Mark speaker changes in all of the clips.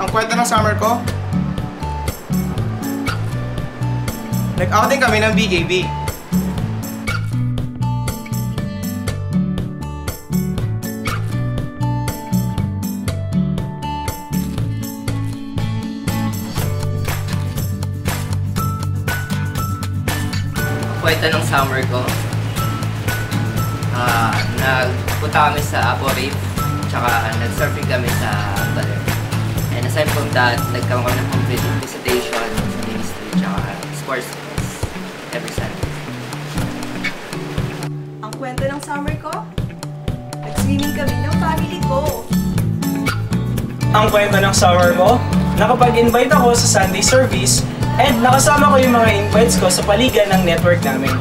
Speaker 1: Ang kwento ng summer ko, nag-outing kami ng BKB.
Speaker 2: Kwento ng summer ko, nagpunta kami sa Apo Reef, tsaka nag-surfing kami sa Baler. And aside from that, nagkaroon kami ng complete visitation sa ministry, tsaka sports every Sunday.
Speaker 3: Ang kwento ng summer ko, nag-swimming kami ng family ko.
Speaker 4: Ang kwento ng summer ko, nakapag-invite ako sa Sunday service and nakasama ko yung mga invites ko sa paligan ng network namin.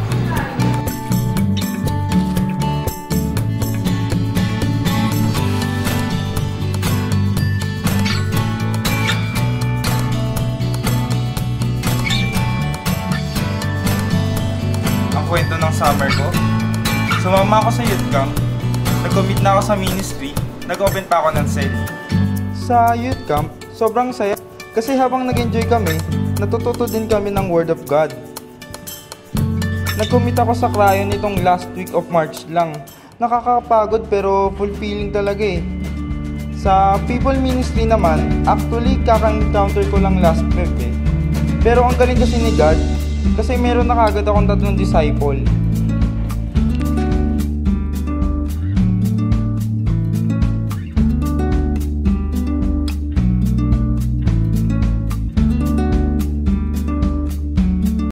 Speaker 1: Ang kwento ng summer ko, sumama ako sa youth camp, nag-commit na ako sa ministry, nag-open pa ako ng cell. Sa youth camp, sobrang saya kasi habang nag-enjoy kami, natututo din kami ng Word of God. Nag-commit ako sa Cryon nitong last week of March lang. Nakakapagod pero fulfilling talaga eh. Sa People Ministry naman, actually kaka-encounter ko lang last Feb eh. Pero ang galing kasi ni God, kasi meron na kagad akong 3 disciple.